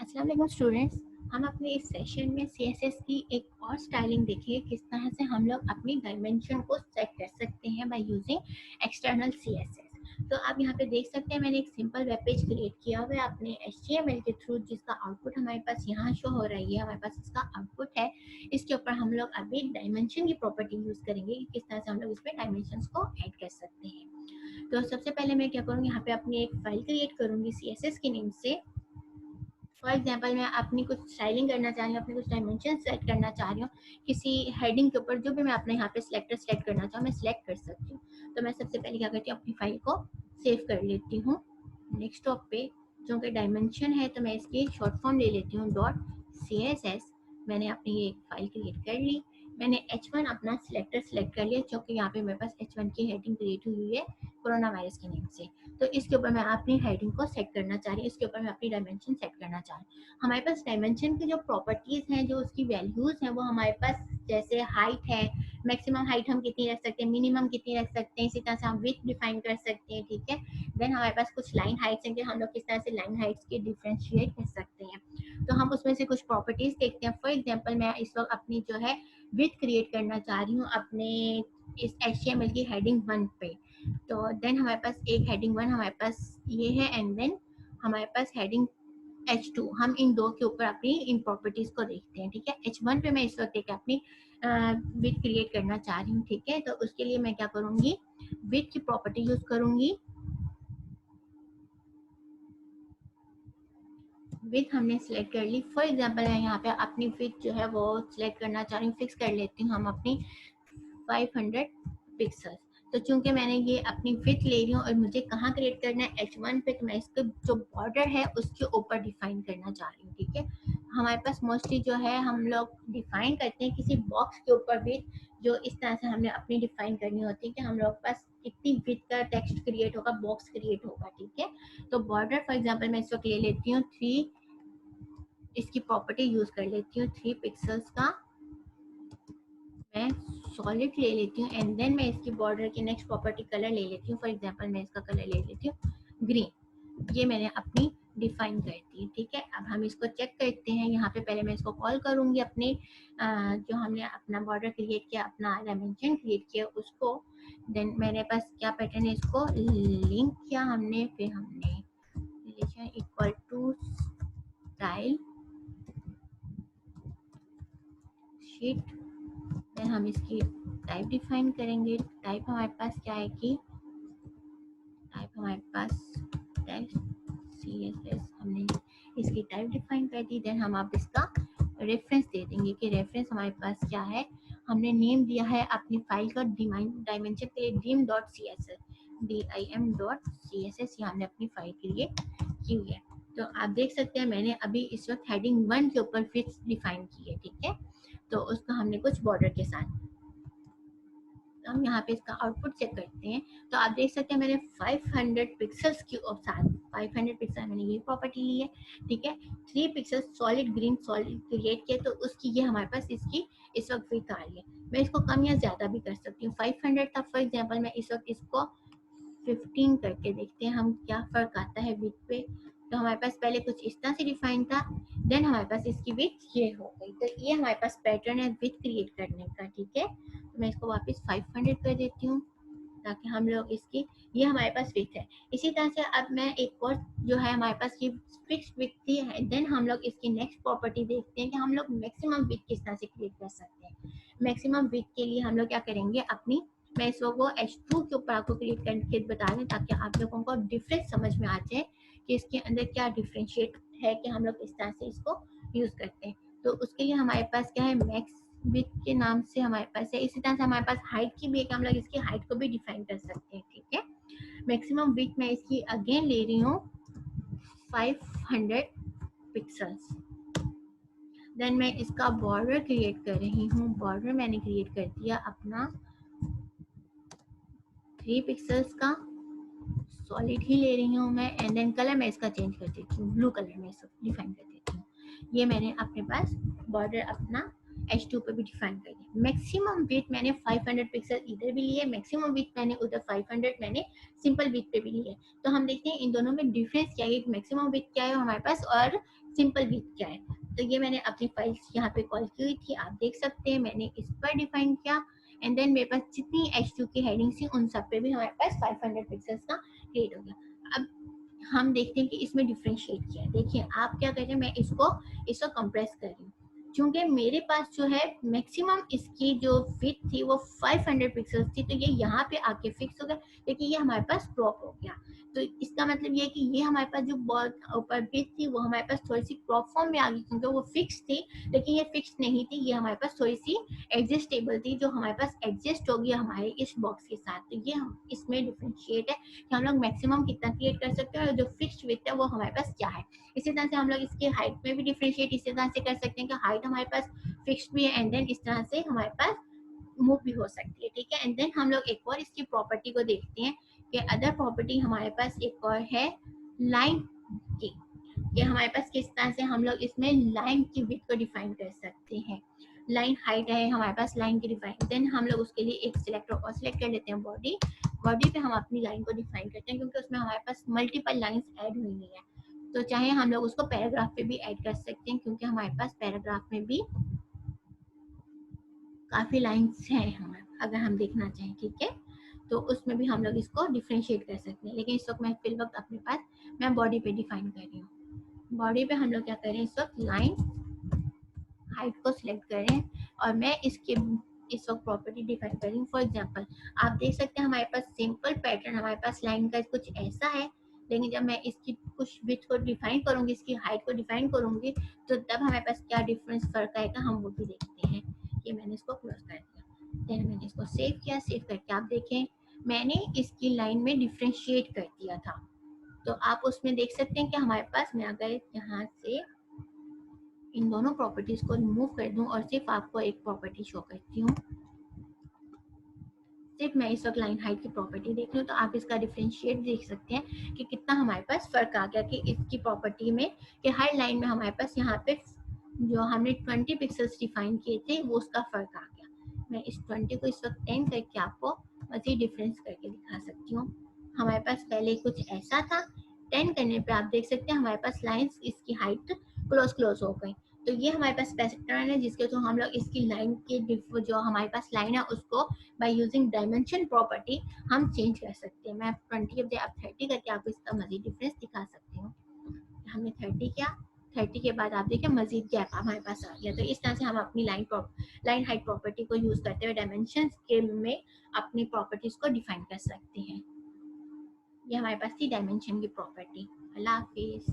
अस्सलाम वालेकुम स्टूडेंट्स। हम अपने इस सेशन में सीएसएस की एक और स्टाइलिंग देखेंगे किस तरह से हम लोग अपनी डायमेंशन को सेट कर सकते हैं बाय यूजिंग एक्सटर्नल सीएसएस। तो आप यहाँ पे देख सकते हैं मैंने एक सिंपल वेब पेज क्रिएट किया हुआ है अपने एचटीएमएल के थ्रू, जिसका आउटपुट हमारे पास यहाँ शो हो रही है। हमारे पास इसका आउटपुट है। इसके ऊपर हम लोग अभी डायमेंशन की प्रॉपर्टी यूज करेंगे कि किस तरह से हम लोग इसमें डायमेंशन को ऐड कर सकते हैं। तो सबसे पहले मैं क्या करूँगी, यहाँ पे अपनी एक फाइल क्रिएट करूँगी सीएसएस के नेम से। फॉर एग्जाम्पल मैं अपनी कुछ स्टाइलिंग करना चाह रही हूँ, अपनी कुछ डायमेंशन सेट करना चाह रही हूँ किसी हेडिंग के ऊपर, जो भी मैं अपने यहाँ पे सेलेक्ट करना चाहूँ मैं सिलेक्ट कर सकती हूँ। तो मैं सबसे पहले क्या करती हूँ, अपनी फाइल को सेव कर लेती हूँ। डेस्कटॉप पे जो कि डायमेंशन है, तो मैं इसकी शॉर्ट फॉर्म ले लेती हूँ .css। मैंने अपनी ये फाइल क्रिएट कर ली। मैंने H1 अपना सेलेक्ट कर लिया, क्योंकि यहाँ पे मेरे पास H1 की हेडिंग क्रिएट हुई है कोरोना वायरस के नेम से। तो इसके ऊपर मैं अपनी हेडिंग को सेट करना चाह रही हूँ, इसके ऊपर मैं अपनी डायमेंशन सेट करना चाह रही हूँ। हमारे पास डायमेंशन की जो प्रॉपर्टीज हैं, जो उसकी वैल्यूज हैं, वो हमारे पास जैसे हाइट है, मैक्सिमम हाइट हम कितनी रख सकते हैं, मिनिमम कितनी रख सकते हैं, इसी तरह से हम विड्थ डिफाइन कर सकते हैं। ठीक है। देन हमारे पास कुछ लाइन हाइट्स हैं कि हम लोग किस तरह से लाइन हाइट्स की डिफ्रेंशिएट कर सकते हैं। तो हम उसमें से कुछ प्रॉपर्टीज देखते हैं। फॉर एग्जाम्पल मैं इस वक्त अपनी जो है विड्थ क्रिएट करना चाह रही हूँ अपने इस HTML की हेडिंग 1 पे। तो देन हमारे पास एक हेडिंग 1 हमारे पास ये है, एंड देन हमारे पास हेडिंग H2। हम इन दो के ऊपर अपनी इन प्रॉपर्टीज को देखते हैं। ठीक है। H1 पे मैं इस वक्त एक अपनी विथ क्रिएट करना चाह रही हूँ। ठीक है। तो उसके लिए मैं क्या करूंगी, विथ की प्रॉपर्टी यूज करूंगी। विथ हमने सिलेक्ट कर ली। फॉर एग्जाम्पल मैं यहाँ पे अपनी विथ जो है वो सिलेक्ट करना चाह रही हूँ, फिक्स कर लेती हूँ हम अपनी 500 पिक्सल। तो चूंकि मैंने ये अपनी विथ ले रही हूँ और मुझे कहाँ क्रिएट करना है, H1 पे, तो मैं इसका जो बॉर्डर है उसके ऊपर डिफाइन करना चाह रही हूँ। ठीक है। हमारे पास मोस्टली जो है हम लोग डिफाइन करते हैं किसी बॉक्स के ऊपर भी, जो इस तरह से हमने अपनी डिफाइन करनी होती है कि हम लोग पास कितनी विथ का टेक्स्ट क्रिएट होगा, बॉक्स क्रिएट होगा। ठीक है। तो बॉर्डर फॉर एग्जाम्पल मैं इस वक्त ले लेती हूँ 3, इसकी प्रॉपर्टी यूज कर लेती हूँ 3 पिक्सल्स का मैं सॉलिड ले लेती हूँ, एंड देन मैं इसकी बॉर्डर की नेक्स्ट प्रॉपर्टी कलर ले लेती हूँ। फॉर एग्जांपल मैं इसका कलर ले लेती हूँ ग्रीन। ये मैंने अपनी डिफाइन कर दी। ठीक है। अब हम इसको चेक करते हैं। यहाँ पे पहले मैं इसको कॉल करूंगी अपने जो हमने अपना बॉर्डर क्रिएट किया, अपना डायमेंशन क्रिएट किया उसको। देन मेरे पास क्या पैटर्न है, इसको लिंक किया हमने, फिर हमने relation equal to style sheet. Then हम इसकी टाइप डिफाइन करेंगे। टाइप हमारे पास क्या है कि टाइप हमारे पास टेक्स्ट CSS, हमने इसकी टाइप डिफाइन कर दी। देन हम आप इसका रेफरेंस दे देंगे कि रेफरेंस हमारे पास क्या है। हमने नेम दिया है अपनी फाइल का डायमेंशन के लिए dim.css ये हमने अपनी फाइल क्रिएट की हुई है। तो आप देख सकते हैं मैंने अभी इस वक्त हेडिंग 1 के ऊपर फिक्स डिफाइन की है। ठीक है। तो उसका हमने कुछ बॉर्डर के साथ, हम यहाँ पे इसका आउटपुट चेक करते हैं। तो आप देख सकते हैं मैंने 500 पिक्सल्स के साथ 500 पिक्सल मैंने ये प्रॉपर्टी ली है। ठीक है। 3 pixel solid green solid create किया, तो उसकी ये हमारे पास इसकी इस वक्त विड्थ आ रही है। मैं इसको कम या ज्यादा भी कर सकती हूँ। 500 था, फॉर एग्जाम्पल मैं इस वक्त इसको 15 करके देखते हैं हम क्या फर्क आता है विड्थ पे। तो हमारे पास पहले कुछ इस तरह से डिफाइन था, देन हमारे पास इसकी विड्थ ये हो गई। तो ये हमारे पास पैटर्न है विड्थ क्रिएट करने का। ठीक है। तो मैं इसको वापस 500 कर देती हूँ ताकि हम लोग इसकी, ये हमारे पास विड्थ है। इसी तरह से अब मैं एक और जो है हमारे पास ये फिक्स विड्थ थी है। देन हम लोग इसकी नेक्स्ट प्रॉपर्टी देखते हैं कि हम लोग मैक्सिमम विड्थ किस तरह से क्रिएट कर सकते हैं। मैक्सिमम विड्थ के लिए हम लोग क्या करेंगे, अपनी, मैं इस वक्त वो H2 के ऊपर आपको क्रिएट करके बता दें ताकि आप लोगों को डिफरेंस समझ में आ जाए कि इसके अंदर क्या डिफ्रेंशिएट है कि हम लोग इस तरह से इसको यूज करते हैं। तो उसके लिए हमारे पास क्या है, मैक्स विड्थ के नाम से हमारे पास है। इसी तरह से हमारे पास हाइट की भी है कि हम लोग इसकी हाइट को भी डिफाइन कर सकते हैं। ठीक है। मैक्सिमम विड्थ मैं इसकी अगेन ले रही हूँ 500 पिक्सल्स। देन मैं इसका बॉर्डर क्रिएट कर रही हूँ। बॉर्डर मैंने क्रिएट कर दिया अपना 3 पिक्सल्स का, सॉलिड ही ले रही हूँ मैं। एंड देन कलर मैं इसका चेंज कर देती हूँ, ब्लू कलर में इसको डिफाइन कर देती हूँ। ये मैंने अपने पास बॉर्डर अपना H2 पे भी डिफाइन कर दिया। मैक्सिमम विड्थ मैंने 500 पिक्सल इधर भी लिए, मैक्सिमम विड्थ मैंने उधर 500 मैंने सिंपल विड्थ पे भी लिए। तो हम देखते हैं इन दोनों में डिफरेंस क्या है, मैक्सिमम विड्थ क्या है हमारे पास और सिंपल विड्थ क्या है। तो ये मैंने अपनी फाइल्स यहाँ पे कॉल की हुई थी, आप देख सकते हैं मैंने इस पर डिफाइन किया। एंड देन मेरे पास जितनी H2 की हेडिंग थी उन सब पे भी हमारे पास 500 पिक्सल्स का क्रिएट हो गया। अब हम देखते हैं कि इसमें डिफ्रेंशिएट किया है। देखिए आप क्या कर रहे हैं, मैं इसको कंप्रेस कर रही हूँ क्योंकि मेरे पास जो है मैक्सिमम इसकी जो विड्थ थी वो 500 पिक्सल्स थी, तो ये यहाँ पे आके फिक्स हो गया, लेकिन ये हमारे पास क्रॉप हो गया। तो इसका मतलब ये है कि ये हमारे पास जो बहुत ऊपर विड्थ थी वो हमारे पास थोड़ी सी क्रॉप फॉर्म में आ गई, क्योंकि वो फिक्स थी, लेकिन ये फिक्स नहीं थी, ये हमारे पास थोड़ी सी एडजस्टेबल थी, जो हमारे पास एडजस्ट होगी हमारे इस बॉक्स के साथ। तो ये इसमें डिफ्रेंशिएट है कि हम लोग मैक्सिमम कितना क्रिएट कर सकते हैं और जो फिक्स्ड विड्थ है वो हमारे पास क्या है। इसी तरह से हम लोग इसके हाइट में भी डिफ्रेंशिएट इसी तरह से कर सकते हैं कि हाइट हमारे पास फिक्स्ड भी है एंड देन इस तरह से हमारे पास मूव भी हो सकती है, ठीक है। एंड देन हम लोग एक और इसकी प्रॉपर्टी को देखते हैं कि अदर प्रॉपर्टी हमारे पास एक और है लाइन की। ये हमारे पास किस तरह से हम लोग इसमें लाइन की विड्थ को डिफाइन कर सकते हैं। लाइन हाइट है हमारे पास, लाइन की डिफाइन, देन हम लोग उसके लिए एक सिलेक्टर और सिलेक्ट कर लेते हैं बॉडी। बॉडी पे हम अपनी लाइन को डिफाइन करते हैं क्योंकि उसमें हमारे पास मल्टीपल लाइंस ऐड हुई हुई है। तो चाहे हम लोग उसको पैराग्राफ पे भी ऐड कर सकते हैं क्योंकि हमारे पास पैराग्राफ में भी काफी लाइंस हैं हमारे, अगर हम देखना चाहें, ठीक है। तो उसमें भी हम लोग इसको डिफ्रेंशिएट कर सकते हैं, लेकिन इस वक्त मैं फिल वक्त अपने पास मैं बॉडी पे डिफाइन कर रही हूँ। बॉडी पे हम लोग क्या कर रहे हैं, इस वक्त लाइन हाइट को सिलेक्ट करें और मैं इसके इस वक्त प्रॉपर्टी डिफाइन कर रही हूँ। फॉर एग्जांपल आप देख सकते हैं हमारे पास सिंपल पैटर्न, हमारे पास लाइन का कुछ ऐसा है, लेकिन जब मैं इसकी कुछ विड्थ को डिफाइन करूंगी, इसकी हाइट को डिफाइन करूंगी, तो तब हमारे पास क्या डिफरेंस फर्क आएगा हम वो भी देखते हैं। ये मैंने इसको क्लोज कर दिया, देन मैंने इसको सेव किया। सेव करके आप देखें मैंने इसकी लाइन में डिफ्रेंशिएट कर दिया था। तो आप उसमें देख सकते हैं कि हमारे पास, मैं अगर यहाँ से इन दोनों प्रॉपर्टीज को रिमूव कर दूं और सिर्फ आपको एक प्रॉपर्टी शो करती हूँ, सिर्फ मैं इस वक्त लाइन हाइट की प्रॉपर्टी देख लूँ, तो आप इसका डिफरेंशिएट देख सकते हैं कि कितना हमारे पास फर्क आ गया कि इसकी प्रॉपर्टी में कि हर लाइन में हमारे पास यहाँ पे जो हमने 20 पिक्सल्स डिफाइन किए थे वो उसका फर्क आ गया। मैं इस 20 को इस वक्त 10 करके आपको मजीद डिफरेंस करके दिखा सकती हूँ। हमारे पास पहले कुछ ऐसा था, 10 करने पे आप देख सकते हैं हमारे पास लाइंस इसकी हाइट क्लोज हो गई। तो ये हमारे पास पैटर्न है जिसके थ्रू हम लोग इसकी लाइन के जो हमारे पास लाइन है उसको बाय यूजिंग डायमेंशन प्रॉपर्टी हम चेंज कर सकते हैं। मैं 20 के बजाय आप 30 करके आपको इसका मजीद डिफरेंस दिखा सकती हूँ। हमने 30 किया, 30 के बाद आप देखिए मजीद गैप हमारे पास आ गया। तो इस तरह से हम अपनी लाइन हाइट प्रॉपर्टी को यूज करते हुए डायमेंशन के में अपनी प्रॉपर्टीज को डिफाइन कर सकते हैं। ये हमारे पास थी डायमेंशन की प्रॉपर्टी। अल्लाह हाफिज।